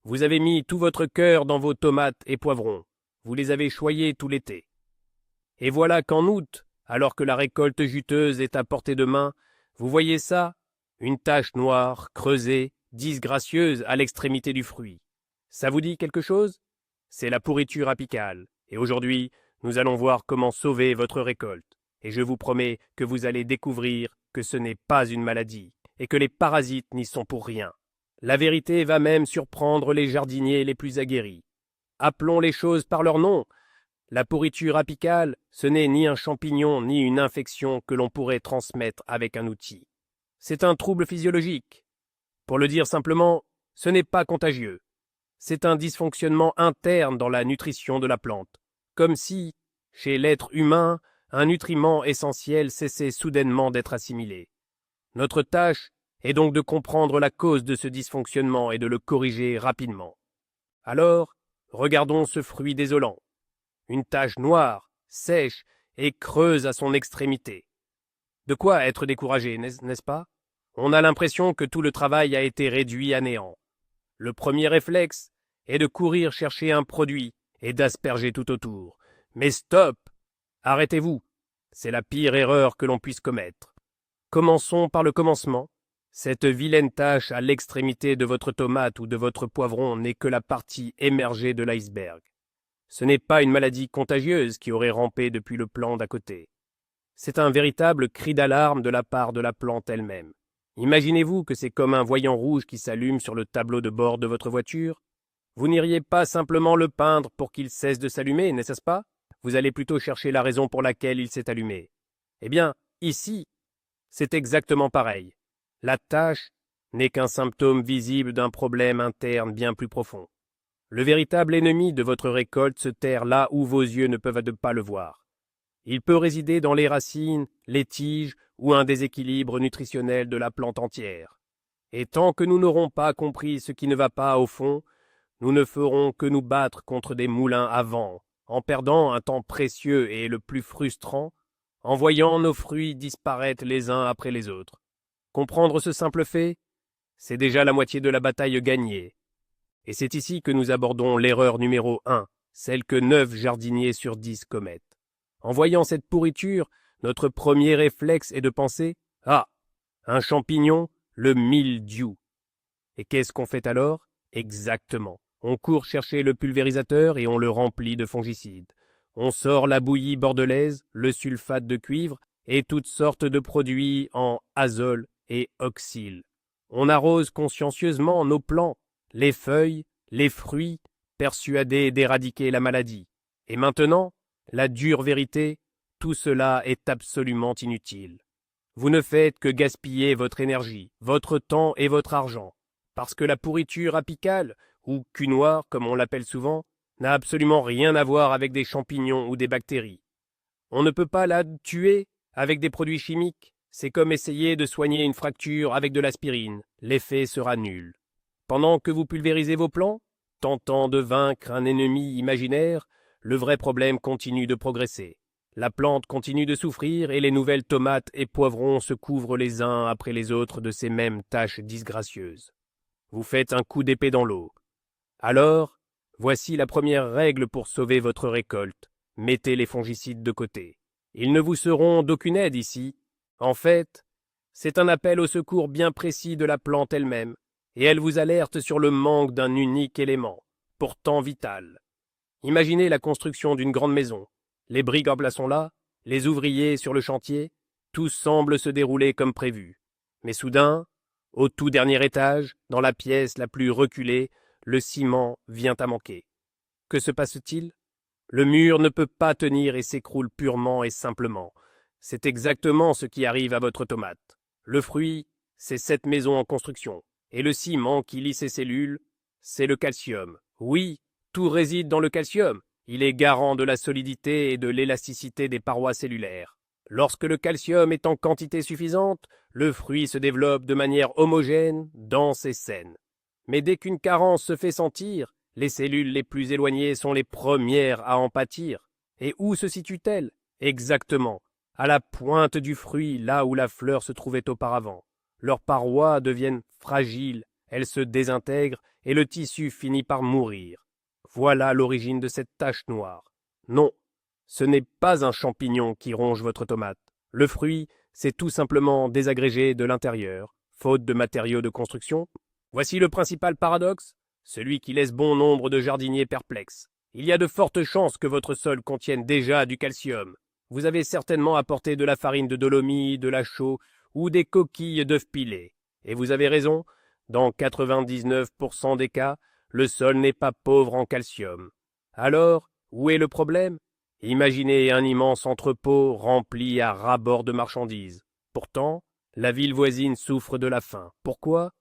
Vous avez mis tout votre cœur dans vos tomates et poivrons. Vous les avez choyés tout l'été. Et voilà qu'en août, alors que la récolte juteuse est à portée de main, vous voyez ça? Une tache noire, creusée, disgracieuse à l'extrémité du fruit. Ça vous dit quelque chose? C'est la pourriture apicale. Et aujourd'hui, nous allons voir comment sauver votre récolte. Et je vous promets que vous allez découvrir que ce n'est pas une maladie, et que les parasites n'y sont pour rien. La vérité va même surprendre les jardiniers les plus aguerris. Appelons les choses par leur nom. La pourriture apicale, ce n'est ni un champignon ni une infection que l'on pourrait transmettre avec un outil. C'est un trouble physiologique. Pour le dire simplement, ce n'est pas contagieux. C'est un dysfonctionnement interne dans la nutrition de la plante, comme si, chez l'être humain, un nutriment essentiel cessait soudainement d'être assimilé. Notre tâche est donc de comprendre la cause de ce dysfonctionnement et de le corriger rapidement. Alors, regardons ce fruit désolant. Une tache noire, sèche et creuse à son extrémité. De quoi être découragé, n'est-ce pas? On a l'impression que tout le travail a été réduit à néant. Le premier réflexe est de courir chercher un produit et d'asperger tout autour. Mais stop! Arrêtez-vous. C'est la pire erreur que l'on puisse commettre. Commençons par le commencement. Cette vilaine tache à l'extrémité de votre tomate ou de votre poivron n'est que la partie émergée de l'iceberg. Ce n'est pas une maladie contagieuse qui aurait rampé depuis le plant d'à côté. C'est un véritable cri d'alarme de la part de la plante elle-même. Imaginez-vous que c'est comme un voyant rouge qui s'allume sur le tableau de bord de votre voiture. Vous n'iriez pas simplement le peindre pour qu'il cesse de s'allumer, n'est-ce pas? Vous allez plutôt chercher la raison pour laquelle il s'est allumé. Eh bien, ici, c'est exactement pareil. La tache n'est qu'un symptôme visible d'un problème interne bien plus profond. Le véritable ennemi de votre récolte se terre là où vos yeux ne peuvent pas le voir. Il peut résider dans les racines, les tiges ou un déséquilibre nutritionnel de la plante entière. Et tant que nous n'aurons pas compris ce qui ne va pas au fond, nous ne ferons que nous battre contre des moulins à vent, en perdant un temps précieux et le plus frustrant, en voyant nos fruits disparaître les uns après les autres. Comprendre ce simple fait, c'est déjà la moitié de la bataille gagnée. Et c'est ici que nous abordons l'erreur numéro 1, celle que 9 jardiniers sur 10 commettent. En voyant cette pourriture, notre premier réflexe est de penser « Ah, un champignon, le mildiou ». Et qu'est-ce qu'on fait alors? Exactement. On court chercher le pulvérisateur et on le remplit de fongicides. On sort la bouillie bordelaise, le sulfate de cuivre et toutes sortes de produits en azole et oxyle. On arrose consciencieusement nos plants, les feuilles, les fruits, persuadés d'éradiquer la maladie. Et maintenant, la dure vérité, tout cela est absolument inutile. Vous ne faites que gaspiller votre énergie, votre temps et votre argent, parce que la pourriture apicale, ou cul noir comme on l'appelle souvent, n'a absolument rien à voir avec des champignons ou des bactéries. On ne peut pas la tuer avec des produits chimiques. C'est comme essayer de soigner une fracture avec de l'aspirine. L'effet sera nul. Pendant que vous pulvérisez vos plants, tentant de vaincre un ennemi imaginaire, le vrai problème continue de progresser. La plante continue de souffrir et les nouvelles tomates et poivrons se couvrent les uns après les autres de ces mêmes taches disgracieuses. Vous faites un coup d'épée dans l'eau. Alors, voici la première règle pour sauver votre récolte. Mettez les fongicides de côté. Ils ne vous seront d'aucune aide ici. En fait, c'est un appel au secours bien précis de la plante elle-même, et elle vous alerte sur le manque d'un unique élément, pourtant vital. Imaginez la construction d'une grande maison. Les briques en place sont là, les ouvriers sur le chantier, tout semble se dérouler comme prévu. Mais soudain, au tout dernier étage, dans la pièce la plus reculée, le ciment vient à manquer. Que se passe-t-il? Le mur ne peut pas tenir et s'écroule purement et simplement. C'est exactement ce qui arrive à votre tomate. Le fruit, c'est cette maison en construction. Et le ciment qui lie ses cellules, c'est le calcium. Oui, tout réside dans le calcium. Il est garant de la solidité et de l'élasticité des parois cellulaires. Lorsque le calcium est en quantité suffisante, le fruit se développe de manière homogène, dense et saine. Mais dès qu'une carence se fait sentir, les cellules les plus éloignées sont les premières à en pâtir. Et où se situe-t-elle? Exactement, à la pointe du fruit, là où la fleur se trouvait auparavant. Leurs parois deviennent fragiles, elles se désintègrent et le tissu finit par mourir. Voilà l'origine de cette tache noire. Non, ce n'est pas un champignon qui ronge votre tomate. Le fruit s'est tout simplement désagrégé de l'intérieur, faute de matériaux de construction. Voici le principal paradoxe, celui qui laisse bon nombre de jardiniers perplexes. Il y a de fortes chances que votre sol contienne déjà du calcium. Vous avez certainement apporté de la farine de dolomie, de la chaux ou des coquilles d'œufs pilés. Et vous avez raison, dans 99% des cas, le sol n'est pas pauvre en calcium. Alors, où est le problème? Imaginez un immense entrepôt rempli à ras-bord de marchandises. Pourtant, la ville voisine souffre de la faim. Pourquoi?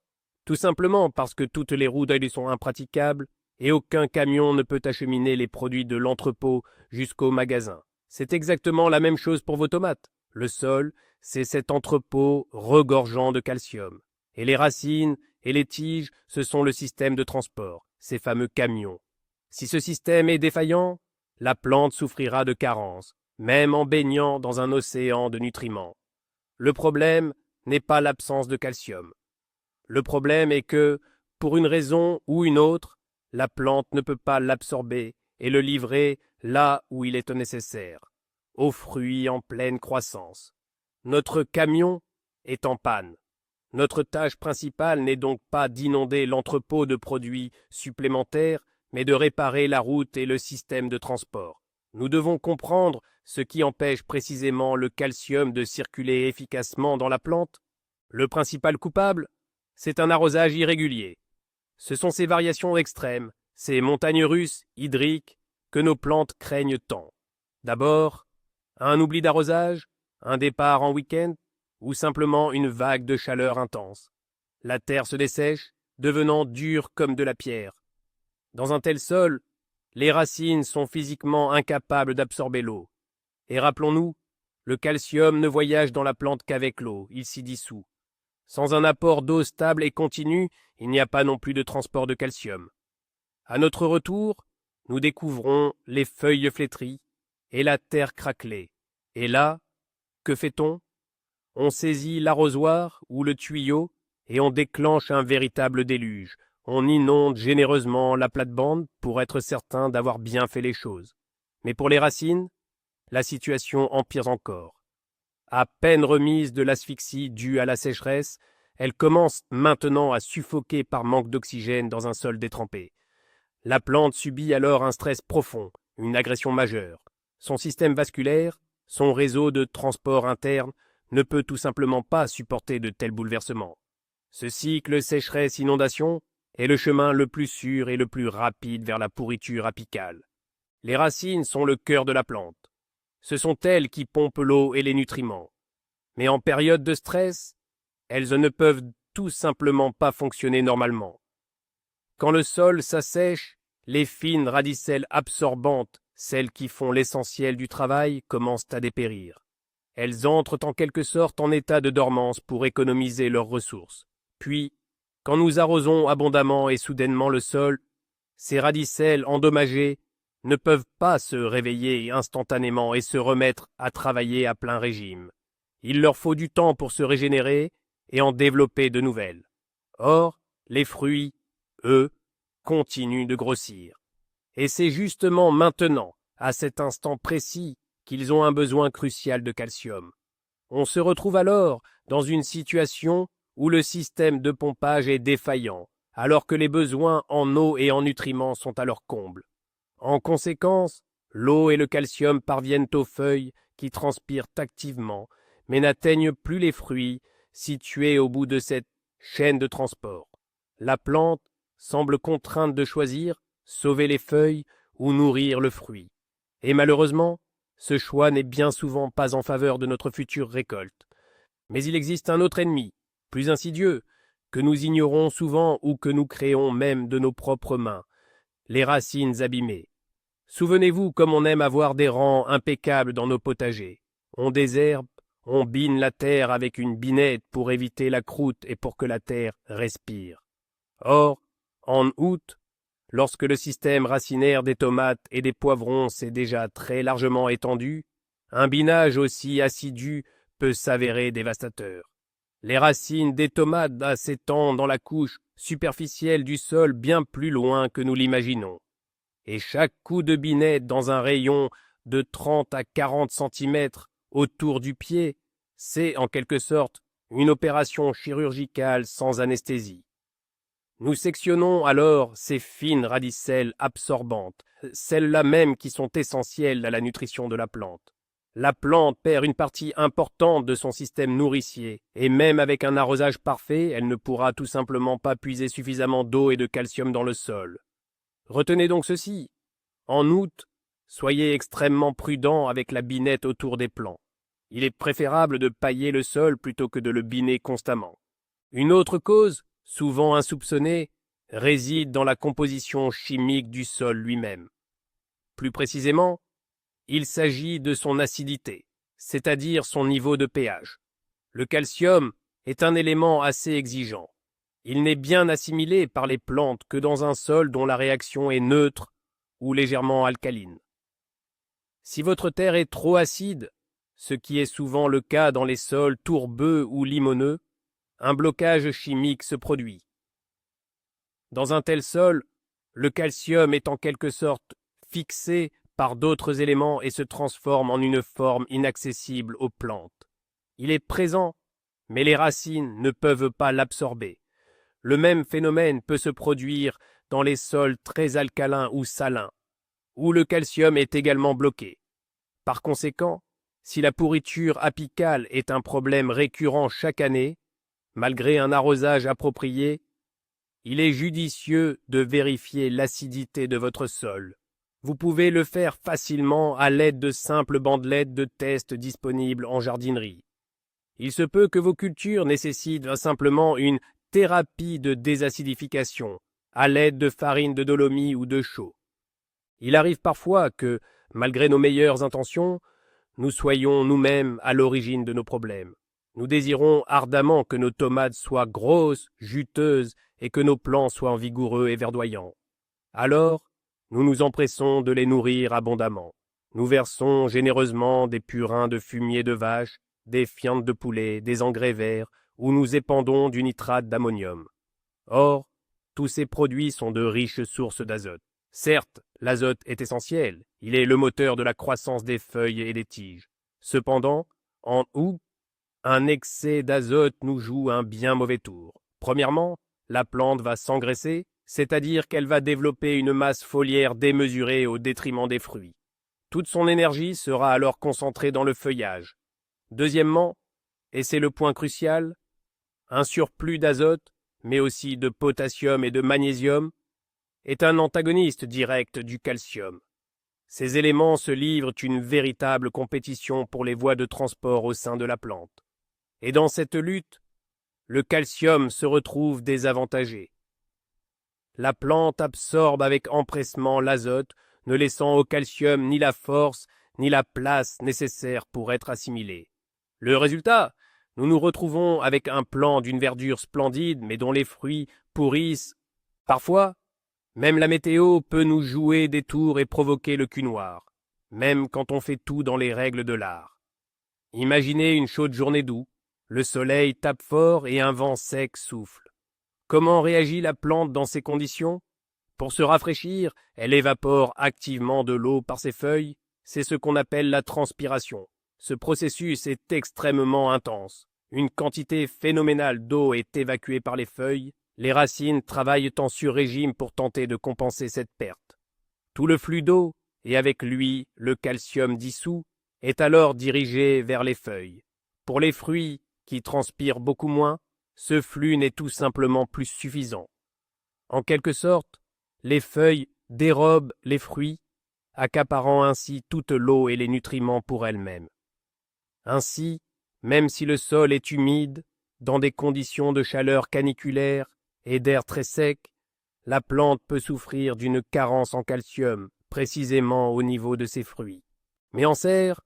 Tout simplement parce que toutes les routes y sont impraticables et aucun camion ne peut acheminer les produits de l'entrepôt jusqu'au magasin. C'est exactement la même chose pour vos tomates. Le sol, c'est cet entrepôt regorgeant de calcium. Et les racines et les tiges, ce sont le système de transport, ces fameux camions. Si ce système est défaillant, la plante souffrira de carences, même en baignant dans un océan de nutriments. Le problème n'est pas l'absence de calcium. Le problème est que, pour une raison ou une autre, la plante ne peut pas l'absorber et le livrer là où il est nécessaire, aux fruits en pleine croissance. Notre camion est en panne. Notre tâche principale n'est donc pas d'inonder l'entrepôt de produits supplémentaires, mais de réparer la route et le système de transport. Nous devons comprendre ce qui empêche précisément le calcium de circuler efficacement dans la plante. Le principal coupable, c'est un arrosage irrégulier. Ce sont ces variations extrêmes, ces montagnes russes, hydriques, que nos plantes craignent tant. D'abord, un oubli d'arrosage, un départ en week-end, ou simplement une vague de chaleur intense. La terre se dessèche, devenant dure comme de la pierre. Dans un tel sol, les racines sont physiquement incapables d'absorber l'eau. Et rappelons-nous, le calcium ne voyage dans la plante qu'avec l'eau, il s'y dissout. Sans un apport d'eau stable et continu, il n'y a pas non plus de transport de calcium. À notre retour, nous découvrons les feuilles flétries et la terre craquelée. Et là, que fait-on? On saisit l'arrosoir ou le tuyau et on déclenche un véritable déluge. On inonde généreusement la plate-bande pour être certain d'avoir bien fait les choses. Mais pour les racines, la situation empire encore. À peine remise de l'asphyxie due à la sécheresse, elle commence maintenant à suffoquer par manque d'oxygène dans un sol détrempé. La plante subit alors un stress profond, une agression majeure. Son système vasculaire, son réseau de transport interne, ne peut tout simplement pas supporter de tels bouleversements. Ce cycle sécheresse-inondation est le chemin le plus sûr et le plus rapide vers la pourriture apicale. Les racines sont le cœur de la plante. Ce sont elles qui pompent l'eau et les nutriments. Mais en période de stress, elles ne peuvent tout simplement pas fonctionner normalement. Quand le sol s'assèche, les fines radicelles absorbantes, celles qui font l'essentiel du travail, commencent à dépérir. Elles entrent en quelque sorte en état de dormance pour économiser leurs ressources. Puis, quand nous arrosons abondamment et soudainement le sol, ces radicelles endommagées ne peuvent pas se réveiller instantanément et se remettre à travailler à plein régime. Il leur faut du temps pour se régénérer et en développer de nouvelles. Or, les fruits, eux, continuent de grossir. Et c'est justement maintenant, à cet instant précis, qu'ils ont un besoin crucial de calcium. On se retrouve alors dans une situation où le système de pompage est défaillant, alors que les besoins en eau et en nutriments sont à leur comble. En conséquence, l'eau et le calcium parviennent aux feuilles qui transpirent activement, mais n'atteignent plus les fruits situés au bout de cette chaîne de transport. La plante semble contrainte de choisir, sauver les feuilles ou nourrir le fruit. Et malheureusement, ce choix n'est bien souvent pas en faveur de notre future récolte. Mais il existe un autre ennemi, plus insidieux, que nous ignorons souvent ou que nous créons même de nos propres mains, les racines abîmées. Souvenez-vous comme on aime avoir des rangs impeccables dans nos potagers. On désherbe, on bine la terre avec une binette pour éviter la croûte et pour que la terre respire. Or, en août, lorsque le système racinaire des tomates et des poivrons s'est déjà très largement étendu, un binage aussi assidu peut s'avérer dévastateur. Les racines des tomates s'étendent dans la couche superficielle du sol bien plus loin que nous l'imaginons. Et chaque coup de binette dans un rayon de 30 à 40 centimètres autour du pied, c'est en quelque sorte une opération chirurgicale sans anesthésie. Nous sectionnons alors ces fines radicelles absorbantes, celles-là même qui sont essentielles à la nutrition de la plante. La plante perd une partie importante de son système nourricier, et même avec un arrosage parfait, elle ne pourra tout simplement pas puiser suffisamment d'eau et de calcium dans le sol. Retenez donc ceci. En août, soyez extrêmement prudent avec la binette autour des plants. Il est préférable de pailler le sol plutôt que de le biner constamment. Une autre cause, souvent insoupçonnée, réside dans la composition chimique du sol lui-même. Plus précisément, il s'agit de son acidité, c'est-à-dire son niveau de pH. Le calcium est un élément assez exigeant. Il n'est bien assimilé par les plantes que dans un sol dont la réaction est neutre ou légèrement alcaline. Si votre terre est trop acide, ce qui est souvent le cas dans les sols tourbeux ou limoneux, un blocage chimique se produit. Dans un tel sol, le calcium est en quelque sorte fixé par d'autres éléments et se transforme en une forme inaccessible aux plantes. Il est présent, mais les racines ne peuvent pas l'absorber. Le même phénomène peut se produire dans les sols très alcalins ou salins, où le calcium est également bloqué. Par conséquent, si la pourriture apicale est un problème récurrent chaque année, malgré un arrosage approprié, il est judicieux de vérifier l'acidité de votre sol. Vous pouvez le faire facilement à l'aide de simples bandelettes de test disponibles en jardinerie. Il se peut que vos cultures nécessitent simplement une thérapie de désacidification à l'aide de farine de dolomie ou de chaux. Il arrive parfois que, malgré nos meilleures intentions, nous soyons nous-mêmes à l'origine de nos problèmes. Nous désirons ardemment que nos tomates soient grosses, juteuses et que nos plants soient vigoureux et verdoyants. Alors, nous nous empressons de les nourrir abondamment. Nous versons généreusement des purins de fumier de vache, des fientes de poulet, des engrais verts, ou nous épandons du nitrate d'ammonium. Or, tous ces produits sont de riches sources d'azote. Certes, l'azote est essentiel, il est le moteur de la croissance des feuilles et des tiges. Cependant, en août, un excès d'azote nous joue un bien mauvais tour. Premièrement, la plante va s'engraisser, c'est-à-dire qu'elle va développer une masse foliaire démesurée au détriment des fruits. Toute son énergie sera alors concentrée dans le feuillage. Deuxièmement, et c'est le point crucial, un surplus d'azote, mais aussi de potassium et de magnésium, est un antagoniste direct du calcium. Ces éléments se livrent une véritable compétition pour les voies de transport au sein de la plante. Et dans cette lutte, le calcium se retrouve désavantagé. La plante absorbe avec empressement l'azote, ne laissant au calcium ni la force ni la place nécessaire pour être assimilé. Le résultat, nous nous retrouvons avec un plant d'une verdure splendide mais dont les fruits pourrissent. Parfois, même la météo peut nous jouer des tours et provoquer le cul noir, même quand on fait tout dans les règles de l'art. Imaginez une chaude journée d'août, le soleil tape fort et un vent sec souffle. Comment réagit la plante dans ces conditions? Pour se rafraîchir, elle évapore activement de l'eau par ses feuilles, c'est ce qu'on appelle la transpiration. Ce processus est extrêmement intense. Une quantité phénoménale d'eau est évacuée par les feuilles. Les racines travaillent en sur-régime pour tenter de compenser cette perte. Tout le flux d'eau, et avec lui le calcium dissous, est alors dirigé vers les feuilles. Pour les fruits, qui transpirent beaucoup moins, ce flux n'est tout simplement plus suffisant. En quelque sorte, les feuilles dérobent les fruits, accaparant ainsi toute l'eau et les nutriments pour elles-mêmes. Ainsi, même si le sol est humide, dans des conditions de chaleur caniculaire et d'air très sec, la plante peut souffrir d'une carence en calcium, précisément au niveau de ses fruits. Mais en serre,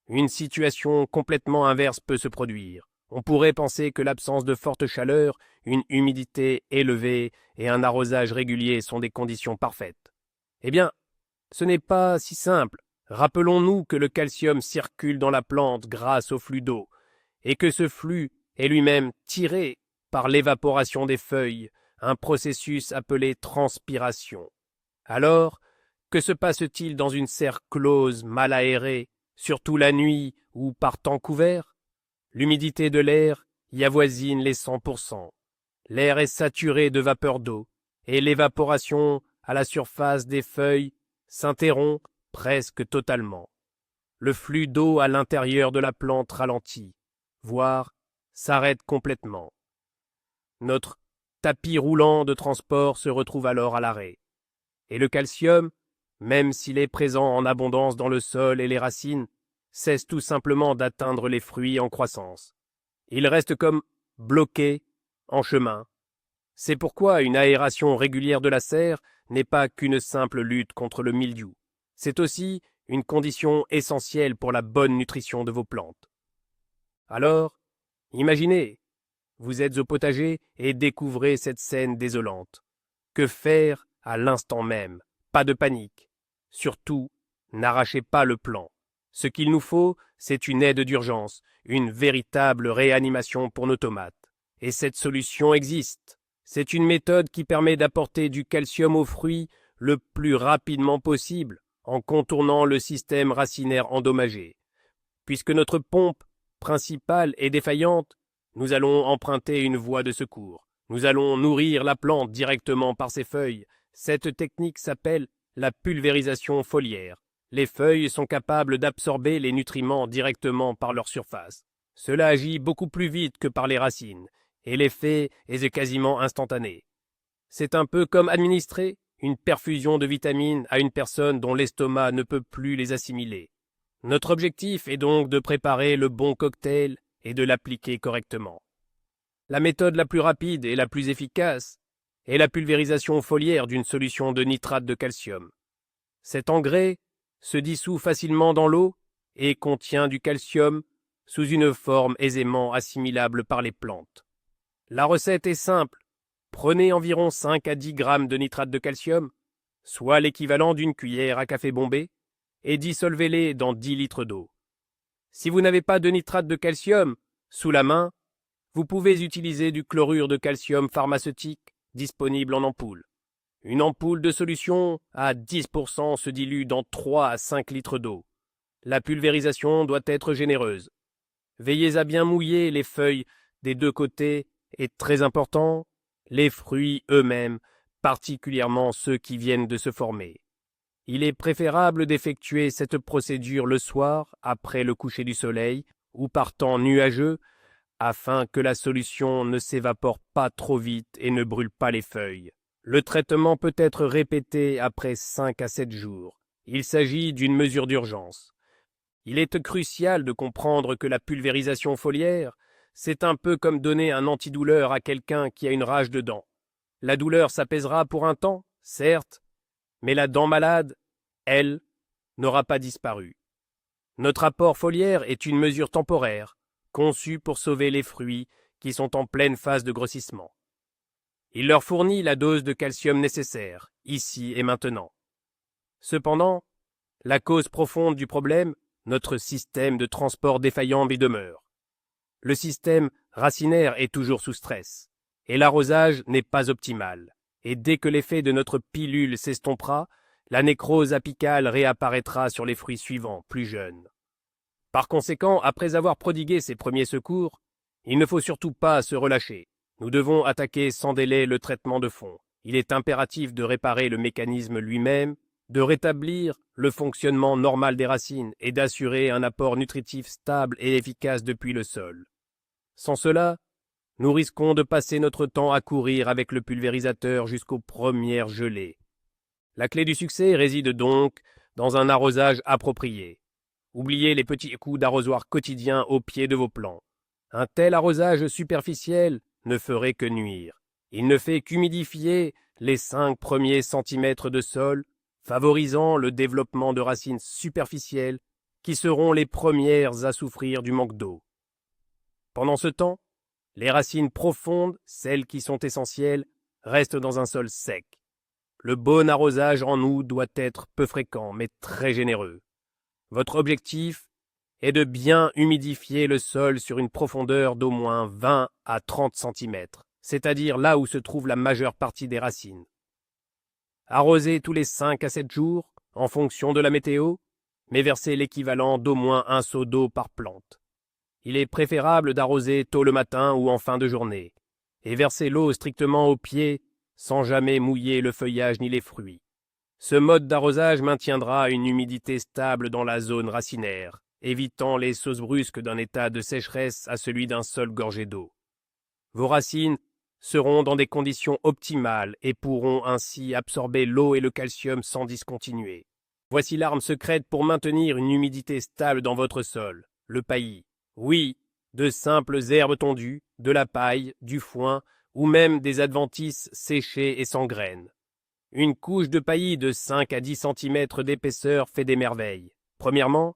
une situation complètement inverse peut se produire. On pourrait penser que l'absence de forte chaleur, une humidité élevée et un arrosage régulier sont des conditions parfaites. Eh bien, ce n'est pas si simple. Rappelons-nous que le calcium circule dans la plante grâce au flux d'eau, et que ce flux est lui-même tiré par l'évaporation des feuilles, un processus appelé transpiration. Alors, que se passe-t-il dans une serre close, mal aérée, surtout la nuit ou par temps couvert? L'humidité de l'air y avoisine les 100%. L'air est saturé de vapeur d'eau, et l'évaporation à la surface des feuilles s'interrompt presque totalement. Le flux d'eau à l'intérieur de la plante ralentit, voire s'arrête complètement. Notre tapis roulant de transport se retrouve alors à l'arrêt. Et le calcium, même s'il est présent en abondance dans le sol et les racines, cesse tout simplement d'atteindre les fruits en croissance. Il reste comme bloqué en chemin. C'est pourquoi une aération régulière de la serre n'est pas qu'une simple lutte contre le mildiou. C'est aussi une condition essentielle pour la bonne nutrition de vos plantes. Alors, imaginez, vous êtes au potager et découvrez cette scène désolante. Que faire à l'instant même? Pas de panique. Surtout, n'arrachez pas le plant. Ce qu'il nous faut, c'est une aide d'urgence, une véritable réanimation pour nos tomates. Et cette solution existe. C'est une méthode qui permet d'apporter du calcium aux fruits le plus rapidement possible, en contournant le système racinaire endommagé. Puisque notre pompe principale est défaillante, nous allons emprunter une voie de secours. Nous allons nourrir la plante directement par ses feuilles. Cette technique s'appelle la pulvérisation foliaire. Les feuilles sont capables d'absorber les nutriments directement par leur surface. Cela agit beaucoup plus vite que par les racines, et l'effet est quasiment instantané. C'est un peu comme administrer une perfusion de vitamines à une personne dont l'estomac ne peut plus les assimiler. Notre objectif est donc de préparer le bon cocktail et de l'appliquer correctement. La méthode la plus rapide et la plus efficace est la pulvérisation foliaire d'une solution de nitrate de calcium. Cet engrais se dissout facilement dans l'eau et contient du calcium sous une forme aisément assimilable par les plantes. La recette est simple. Prenez environ 5 à 10 grammes de nitrate de calcium, soit l'équivalent d'une cuillère à café bombé, et dissolvez-les dans 10 litres d'eau. Si vous n'avez pas de nitrate de calcium sous la main, vous pouvez utiliser du chlorure de calcium pharmaceutique disponible en ampoule. Une ampoule de solution à 10% se dilue dans 3 à 5 litres d'eau. La pulvérisation doit être généreuse. Veillez à bien mouiller les feuilles des deux côtés et, très important, les fruits eux-mêmes, particulièrement ceux qui viennent de se former. Il est préférable d'effectuer cette procédure le soir, après le coucher du soleil, ou par temps nuageux, afin que la solution ne s'évapore pas trop vite et ne brûle pas les feuilles. Le traitement peut être répété après 5 à 7 jours. Il s'agit d'une mesure d'urgence. Il est crucial de comprendre que la pulvérisation foliaire, c'est un peu comme donner un antidouleur à quelqu'un qui a une rage de dents. La douleur s'apaisera pour un temps, certes, mais la dent malade, elle, n'aura pas disparu. Notre apport foliaire est une mesure temporaire, conçue pour sauver les fruits qui sont en pleine phase de grossissement. Il leur fournit la dose de calcium nécessaire, ici et maintenant. Cependant, la cause profonde du problème, notre système de transport défaillant y demeure. Le système racinaire est toujours sous stress, et l'arrosage n'est pas optimal. Et dès que l'effet de notre pilule s'estompera, la nécrose apicale réapparaîtra sur les fruits suivants, plus jeunes. Par conséquent, après avoir prodigué ces premiers secours, il ne faut surtout pas se relâcher. Nous devons attaquer sans délai le traitement de fond. Il est impératif de réparer le mécanisme lui-même, de rétablir le fonctionnement normal des racines et d'assurer un apport nutritif stable et efficace depuis le sol. Sans cela, nous risquons de passer notre temps à courir avec le pulvérisateur jusqu'aux premières gelées. La clé du succès réside donc dans un arrosage approprié. Oubliez les petits coups d'arrosoir quotidiens au pied de vos plants. Un tel arrosage superficiel ne ferait que nuire. Il ne fait qu'humidifier les 5 premiers centimètres de sol, favorisant le développement de racines superficielles qui seront les premières à souffrir du manque d'eau. Pendant ce temps, les racines profondes, celles qui sont essentielles, restent dans un sol sec. Le bon arrosage en août doit être peu fréquent mais très généreux. Votre objectif est de bien humidifier le sol sur une profondeur d'au moins 20 à 30 cm, c'est-à-dire là où se trouve la majeure partie des racines. Arroser tous les 5 à 7 jours, en fonction de la météo, mais verser l'équivalent d'au moins un seau d'eau par plante. Il est préférable d'arroser tôt le matin ou en fin de journée, et verser l'eau strictement aux pieds, sans jamais mouiller le feuillage ni les fruits. Ce mode d'arrosage maintiendra une humidité stable dans la zone racinaire, évitant les sausses brusques d'un état de sécheresse à celui d'un sol gorgé d'eau. Vos racines seront dans des conditions optimales et pourront ainsi absorber l'eau et le calcium sans discontinuer. Voici l'arme secrète pour maintenir une humidité stable dans votre sol, le paillis. Oui, de simples herbes tondues, de la paille, du foin ou même des adventices séchés et sans graines. Une couche de paillis de 5 à 10 cm d'épaisseur fait des merveilles. Premièrement,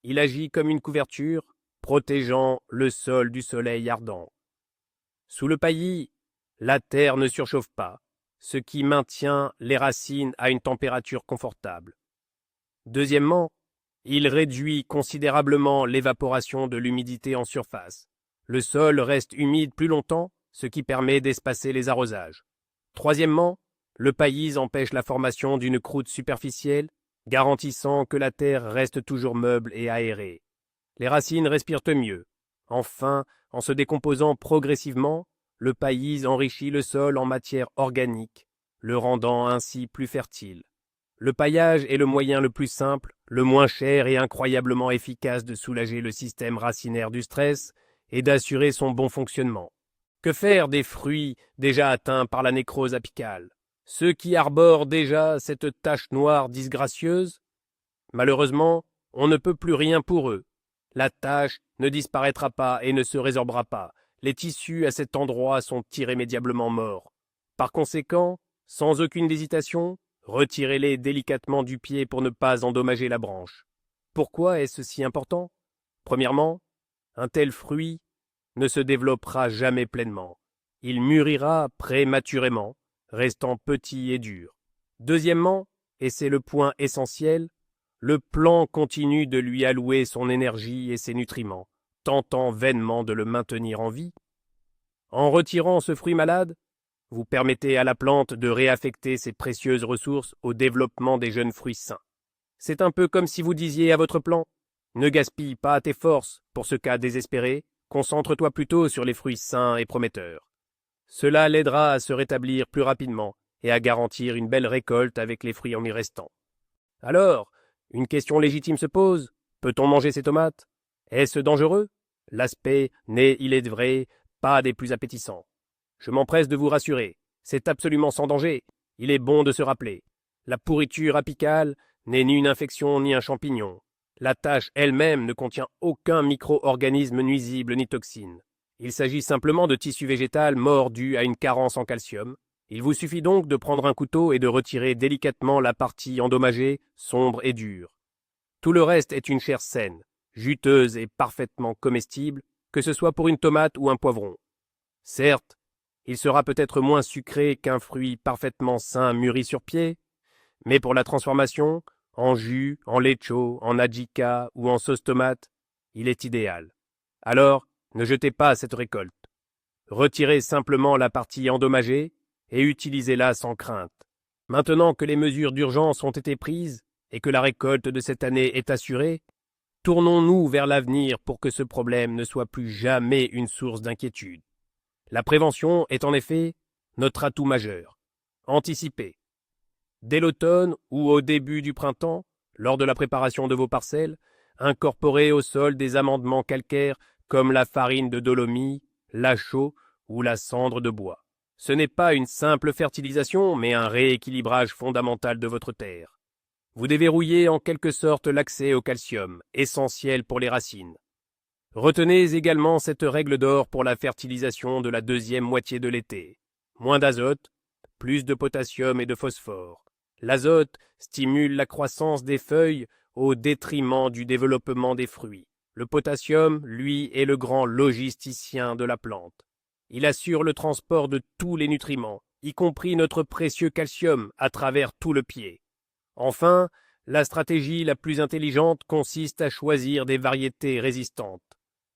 il agit comme une couverture, protégeant le sol du soleil ardent. Sous le paillis, la terre ne surchauffe pas, ce qui maintient les racines à une température confortable. Deuxièmement, il réduit considérablement l'évaporation de l'humidité en surface. Le sol reste humide plus longtemps, ce qui permet d'espacer les arrosages. Troisièmement, le paillis empêche la formation d'une croûte superficielle, garantissant que la terre reste toujours meuble et aérée. Les racines respirent mieux. Enfin, en se décomposant progressivement, le paillis enrichit le sol en matière organique, le rendant ainsi plus fertile. Le paillage est le moyen le plus simple, le moins cher et incroyablement efficace de soulager le système racinaire du stress et d'assurer son bon fonctionnement. Que faire des fruits déjà atteints par la nécrose apicale? Ceux qui arborent déjà cette tache noire disgracieuse? Malheureusement, on ne peut plus rien pour eux. La tache ne disparaîtra pas et ne se résorbera pas. Les tissus à cet endroit sont irrémédiablement morts. Par conséquent, sans aucune hésitation, retirez-les délicatement du pied pour ne pas endommager la branche. Pourquoi est-ce si important? Premièrement, un tel fruit ne se développera jamais pleinement. Il mûrira prématurément, restant petit et dur. Deuxièmement, et c'est le point essentiel, le plant continue de lui allouer son énergie et ses nutriments, tentant vainement de le maintenir en vie. En retirant ce fruit malade, vous permettez à la plante de réaffecter ses précieuses ressources au développement des jeunes fruits sains. C'est un peu comme si vous disiez à votre plant « Ne gaspille pas tes forces pour ce cas désespéré, concentre-toi plutôt sur les fruits sains et prometteurs. » Cela l'aidera à se rétablir plus rapidement et à garantir une belle récolte avec les fruits en y restant. Alors, une question légitime se pose. Peut-on manger ces tomates? Est-ce dangereux? L'aspect n'est, il est vrai, pas des plus appétissants. Je m'empresse de vous rassurer, c'est absolument sans danger. Il est bon de se rappeler. La pourriture apicale n'est ni une infection ni un champignon. La tache elle-même ne contient aucun micro-organisme nuisible ni toxine. Il s'agit simplement de tissu végétal mort dû à une carence en calcium. Il vous suffit donc de prendre un couteau et de retirer délicatement la partie endommagée, sombre et dure. Tout le reste est une chair saine, juteuse et parfaitement comestible, que ce soit pour une tomate ou un poivron. Certes, il sera peut-être moins sucré qu'un fruit parfaitement sain mûri sur pied, mais pour la transformation, en jus, en lecho, en adjika ou en sauce tomate, il est idéal. Alors, ne jetez pas cette récolte. Retirez simplement la partie endommagée et utilisez-la sans crainte. Maintenant que les mesures d'urgence ont été prises et que la récolte de cette année est assurée, tournons-nous vers l'avenir pour que ce problème ne soit plus jamais une source d'inquiétude. La prévention est en effet notre atout majeur. Anticipez. Dès l'automne ou au début du printemps, lors de la préparation de vos parcelles, incorporez au sol des amendements calcaires comme la farine de dolomie, la chaux ou la cendre de bois. Ce n'est pas une simple fertilisation, mais un rééquilibrage fondamental de votre terre. Vous déverrouillez en quelque sorte l'accès au calcium, essentiel pour les racines. Retenez également cette règle d'or pour la fertilisation de la deuxième moitié de l'été. Moins d'azote, plus de potassium et de phosphore. L'azote stimule la croissance des feuilles au détriment du développement des fruits. Le potassium, lui, est le grand logisticien de la plante. Il assure le transport de tous les nutriments, y compris notre précieux calcium, à travers tout le pied. Enfin, La stratégie la plus intelligente consiste à choisir des variétés résistantes.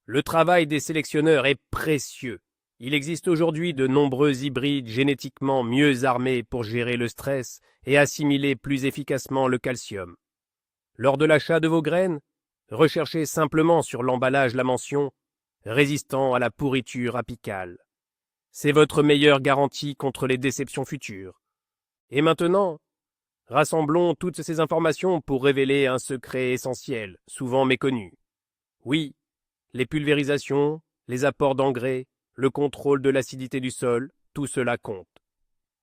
Le travail des sélectionneurs est précieux. Il existe aujourd'hui de nombreux hybrides génétiquement mieux armés pour gérer le stress et assimiler plus efficacement le calcium. Lors de l'achat de vos graines, recherchez simplement sur l'emballage la mention « résistant à la pourriture apicale ». C'est votre meilleure garantie contre les déceptions futures. Et maintenant, rassemblons toutes ces informations pour révéler un secret essentiel, souvent méconnu. Oui, les pulvérisations, les apports d'engrais, le contrôle de l'acidité du sol, tout cela compte.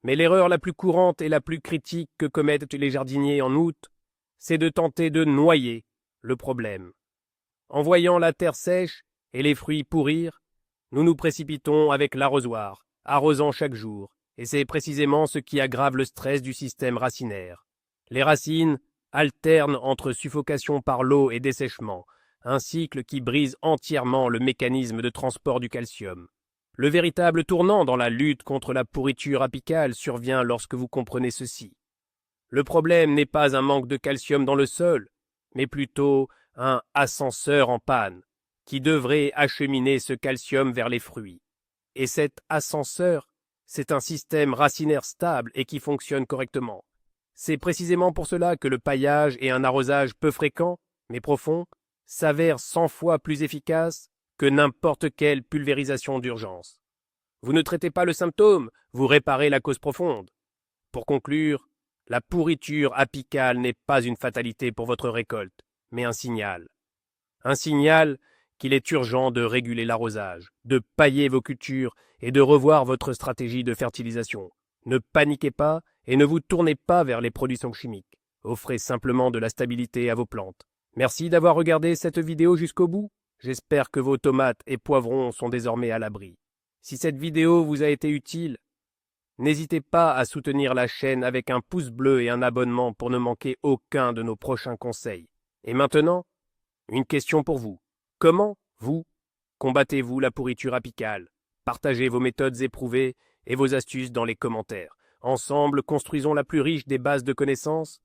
Mais l'erreur la plus courante et la plus critique que commettent les jardiniers en août, c'est de tenter de noyer le problème. En voyant la terre sèche et les fruits pourrir, nous nous précipitons avec l'arrosoir, arrosant chaque jour, et c'est précisément ce qui aggrave le stress du système racinaire. Les racines alternent entre suffocation par l'eau et dessèchement, un cycle qui brise entièrement le mécanisme de transport du calcium. Le véritable tournant dans la lutte contre la pourriture apicale survient lorsque vous comprenez ceci. Le problème n'est pas un manque de calcium dans le sol, mais plutôt un ascenseur en panne, qui devrait acheminer ce calcium vers les fruits. Et cet ascenseur, c'est un système racinaire stable et qui fonctionne correctement. C'est précisément pour cela que le paillage et un arrosage peu fréquent, mais profond, s'avèrent 100 fois plus efficaces que n'importe quelle pulvérisation d'urgence. Vous ne traitez pas le symptôme, vous réparez la cause profonde. Pour conclure, la pourriture apicale n'est pas une fatalité pour votre récolte, mais un signal. Un signal qu'il est urgent de réguler l'arrosage, de pailler vos cultures et de revoir votre stratégie de fertilisation. Ne paniquez pas et ne vous tournez pas vers les produits chimiques. Offrez simplement de la stabilité à vos plantes. Merci d'avoir regardé cette vidéo jusqu'au bout. J'espère que vos tomates et poivrons sont désormais à l'abri. Si cette vidéo vous a été utile, n'hésitez pas à soutenir la chaîne avec un pouce bleu et un abonnement pour ne manquer aucun de nos prochains conseils. Et maintenant, une question pour vous. Comment, vous, combattez-vous la pourriture apicale? Partagez vos méthodes éprouvées et vos astuces dans les commentaires. Ensemble, construisons la plus riche des bases de connaissances